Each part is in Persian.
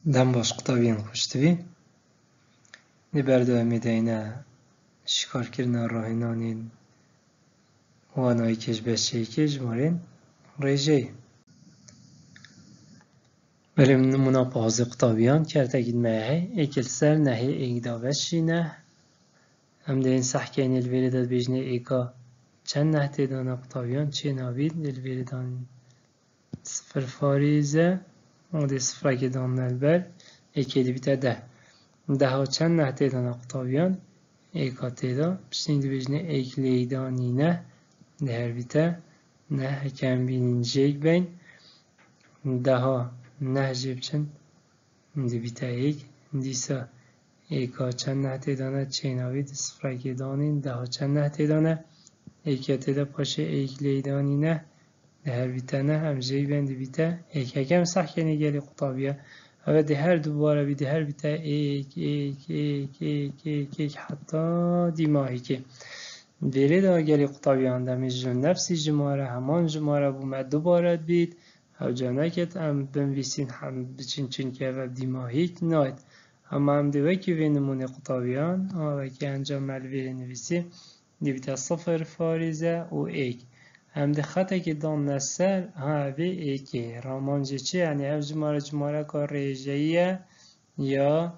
دم باش قطابیان خوشتوی نبرده میدینه شکار کردن راهنانین وانایی کش بشه کش مارین ریجی بریم نمونه پازه قطابیان کرده گید ماهی ایکل سر نهی ایگدا وشینه هم دین سحکین الویرداد بیجنه ایکا چند نه تیدان قطابیان چه نابید الویردان صفر فاریزه و دی صفر که دان نلبر ایکیلی بیتا ده ها چند نه تیدان قطابیان ایکا تیدا بشتین دی بیجنه ایکلیدانی نه ده هر بیتا نه کم بینین جیک بین ده ها نه جیب چند دی بیتا ایک دیسا ایکا چند نه تیدانه چه نابید صفر که دانین ده ها چند نه تیدانه ایکا تیدا پاشه ایکلیدانی نه ده هر بیتا نه هم جیک بین دی بیتا ایک هکم سحکنی گلی قطابیه و ده هر دوباره بی ده هر بیتا ایک حتی دی ماهی که دیره دا گلی قطابیان دمیش جن نفسی جماره همان جماره بومد دوباره بید او جانه کت هم بنویسین هم بچین چین که و دی ماهی ناید هم دوه که وی نمونه قطابیان و که انجام ملوی نویسی دی بیتا صفر فاریزه و ایک هم ده خطه که دان نسر ها وی ایکه رامانجه چه یعنی او جماره که ریجهیه یا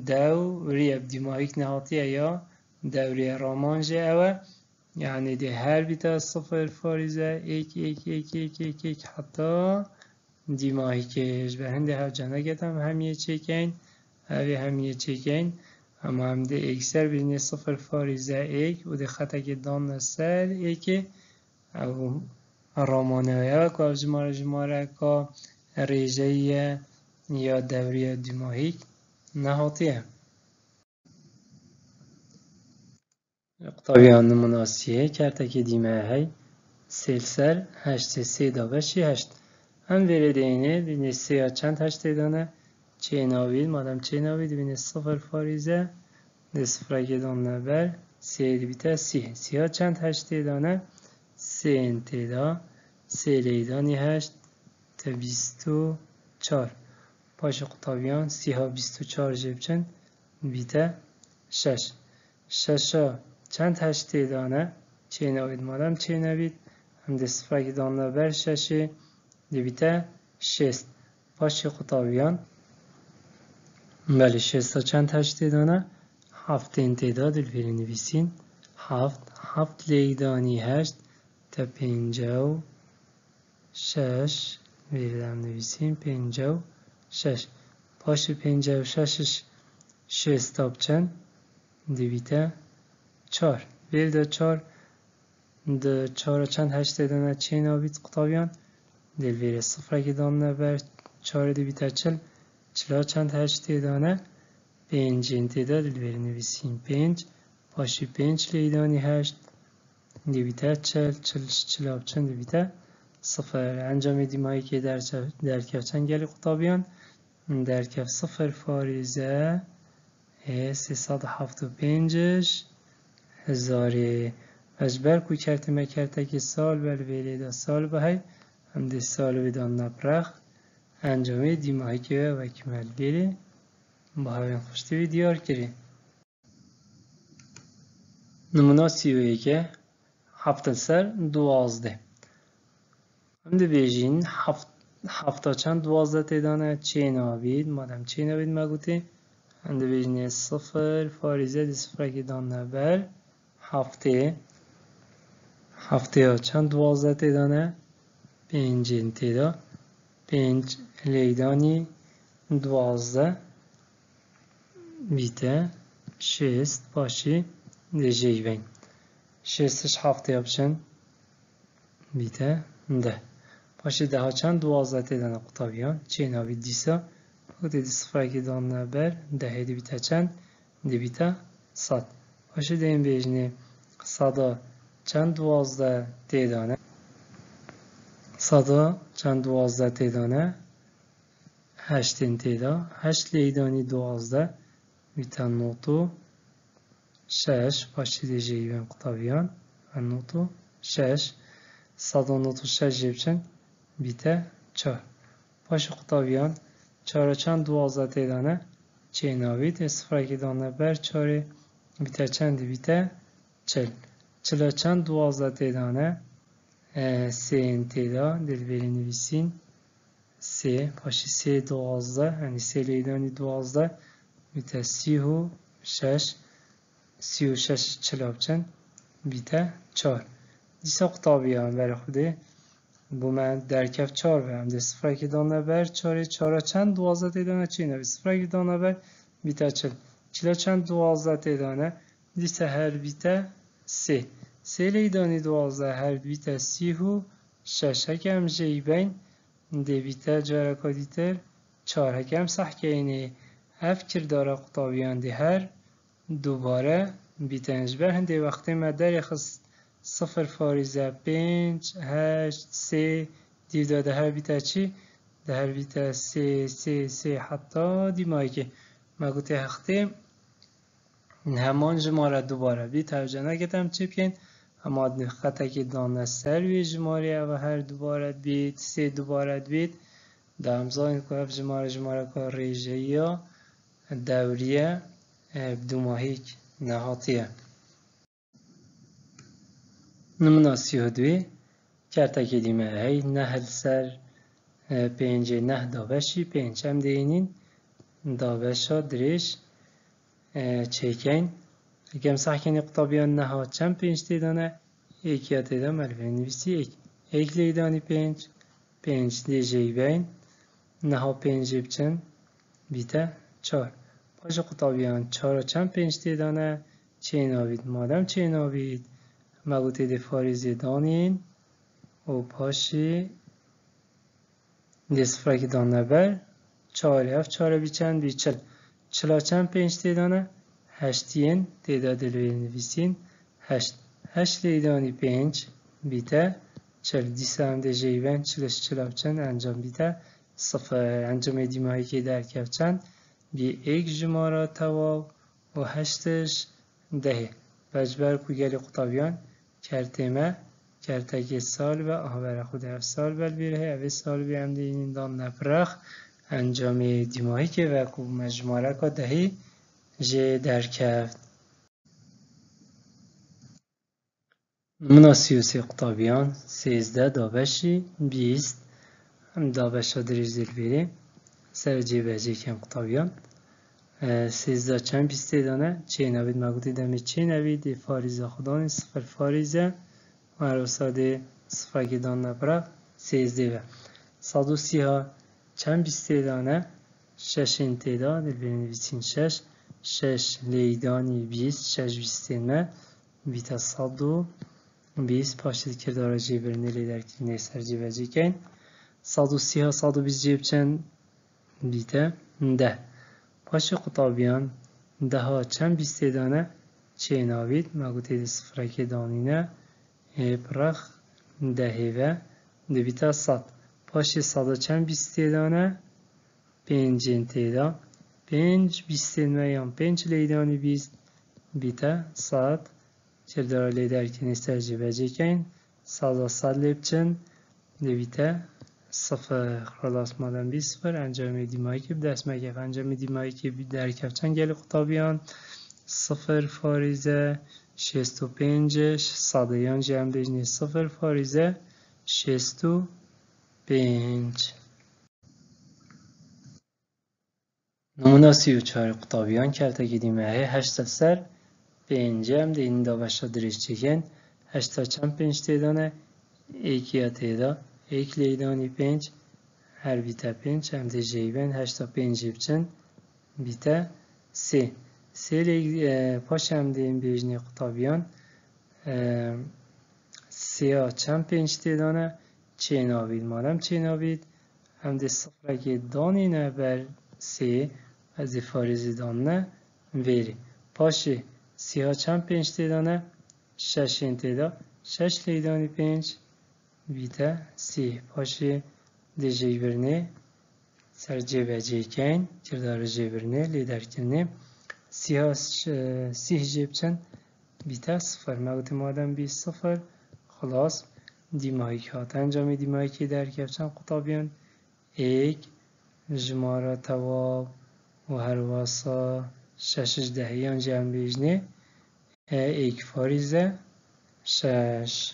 دوری ابدیماهیک نهاتیه یا دوری رامانجه اوه یعنی ده هر بیتا صفر فاریزه ایک حتی دیماهیکش به هنده هر جانه گتم همیه چکین اوی همیه چکین اما هم ده اکسر بینه صفر فاریزه ایک و ده خطه که دان نسر ایکه او رامانه اوه که او جماره که ریجهیه یا دوری دیماهیک نهاتیه قطابیان مناسیه کرده که دیمه هی سیل سر هشت سی دا بشی هشت هم ویرده اینه بینه سی ها چند هشت دانه چه ناوید مادم چه ناوید بینه صفر فاریزه ده صفر که دانه بر سی دی بیتا سی ها چند هشت دانه سی انتدا سی لیدانی هشت تا بیستو چار باش قطابیان سی ها بیستو چار جیب چند بیتا شش ها چند هشتی دانه چه نوید مادم چه نوید هم ده صفر که دانه بر ششه دی بیتا شست باش قطابیان بله شست ها چند هشتی دانه هفت انتداد الویری نویسین هفت لیدانی هشت تا پینجاو شش ویردم نویسین پینجاو شش باش پینجاو ششش شست تاب چند دی بیتا چار ویل دا چار دا چار چند هشت دانه چه نابید قطابیان دل ویره صفر که دانه بر چار دی بیتا چلا چند هشت دانه پنج انتدا دل ویره نویسیم پنج باشی پنج لیدانی هشت دی بیتا چلا چند دی بیتا صفر انجام دیمایی که در کف چند گلی قطابیان در کف صفر فاریزه 375 هزاری اجبر کو کرده مکرده که سال بل ویلیده سال بهای هم ده سال بدان نپرخ انجامه دیماهی که و کمال بیلی بهای خوشتوی دیار کری نمونه 31 هفتن سر 12 هم ده بیجین هفتا چند 12 تیدانه چه نابید مادم چه نابید مگوتی هم ده بیجین صفر فاریزه ده صفر که دان نبر هفته ها چند 12 تیدانه پنج انتدا پنج لیدانی 12 بیته شست باشی دیجی بین شستش هفته بشن بیته ده باشی ده ها چند 12 تیدانه قطابیان چه ناوی دیسا بگوتی دی صفر که دان نبر ده دی بیته چند دی بیته صد باشی ده این بیجنه صدا چند 12 تیدانه صدا چند 12 تیدانه هشت انتدا هشت لیدانی 12 بیتا نوتو شش باشی دیجی بین قطابیان و نوتو شش صدا نوتو شش جیبچن بیتا چار باش قطابیان 4 چند 12 تیدانه چه ناوید صفر که دانه بر 4 بیتا چند بیتا 40 40 چند 12 تیدانه 3 تیدا دل بری نویسین 3 پاشی 3 12 یعنی 3 لیدانی 12 بیتا 36 36 40 چند بیتا 4 دیسا قطابیان برای خوده بو من در کف 4 برم ده صفر که دانه بر 4 4 چند 12 تیدانه چی نوی صفر که دانه بر بیتا 40 40 چند 12 تیدانه دیسا هر بیتا 3 3 لیدانی 12 هر بیتا 36 هکم جی بین ده بیتا جارکا دیتر 4 هکم صح که اینه اف کردار قطابیان ده هر دوباره بیتا انجبر هنده وقتی ما در خست 0 فاریزه 5 8 3 دیو داده هر بیتا چی؟ ده هر بیتا 3 3 3 حتی دیمایی که ما گوته هخته همان جماره دوباره بی توجه نگتم چی بکن اما خطه که دانه سروی جماره و هر دوباره بید 3 دوباره بید ده همزاین که هف جماره که ریجه یا دوریه بدو ماهیک نهاتیه نمونه 32 کرتکی دیمه هی نهل سر 5 نه داوشی 5 هم دینین داوشا دریش چیکین اگه مسح کنی قطابیان نها چند 5 تیدانه ایک یا تیدان ملوی نویسی ایک لیدانی 5 5 دیجی بین نها 5 بچن بیتا 4 پاش قطابیان 4 چند 5 تیدانه چه ناوید مادم چه ناوید مگوتی ده فاریزی دانین و پاشی ده صفره که دان نبر 4 هفت 4 بی چند بی 40 40 چند 5 تیدانه 8 ین تیدا دلوی نویسین 8 8 لیدانی 5 بیتا 40 دیسه هم ده جیبن 40 چند انجام بیتا صفر انجام دیمایی که در کف چند بی ایک جماره تواو و 8ش ده بجبر کوگل قطابیان کرتمه کرتک سال و آور خود هف سال بل بیره اوه سال بیم دینین دان نپرخ انجام دیمایی که وکو مجموعه که دهی جه در کفت مناسیوسی قطابیان 13 دابشی 20 هم دابشا دریج دل بیره سر جیبه جه کم قطابیان 13 چند 20 دانه چه نوید مگوتی دمی چه نوید فاریزه خدانی صفر فاریزه مراساده صفر که دان نپره 13 130 ها چند 20 دانه 6 انتدا دل بنویسین 6 6 لیدانی 20 6 20 نه بیتا 120 پاشید که داره جیبرنی لیدر که نیستر جیبه جی کن 130 ها 120 جیب چند بیتا 10 پاش قطابیان ده ها چند 20 دانه چه ناوید مگوتی صفره که دانینه پرخ دهی و دو بیتا 100 پاش 100 چند 20 دانه 5 انتدا 5 20 میان 5 لیدانی 20 بیتا 100 چه داره لیدر که نیستر جیبه جی کن 100 لیبچن دو بیتا صفر خلاص مادم 20 صفر انجام دیمایی که دست مگه انجام دیمایی که در کفچن گل قطابیان صفر فاریزه 65 صادیان جمع دجنی صفر فاریزه 65 نمونه 34 قطابیان کرده که دیمه 8 سر 5 هم دین داوشا دریش چکن 8 چند 5 تیدانه ایکی تیدا ایک لیدانی 5 هر بیتا 5 هم ده جیبن 8 5 بچن بیتا 3 پاش هم ده این بیجنی قطابیان 3 چند 5 تیدانه چه ناوید مادم چه ناوید هم ده صفره که دانی نه بر 3 از ده فارزی دان نه ویری پاشی 3 چند 5 تیدانه 6 تیدا 6 لیدانی 5 بیتا 3 پاشی ده جیبرنه سر جیبه جیکن کردار جیبرنه لیدر کنه 3 جیب چند بیتا 0 مگوتی مادم 20 0 خلاص دیمایی که هات انجام دیمایی که در کفچن قطابیان 1 جمارة تواب و هرواسا ششش دهیان جمع بیجنه ایک فاریزه 6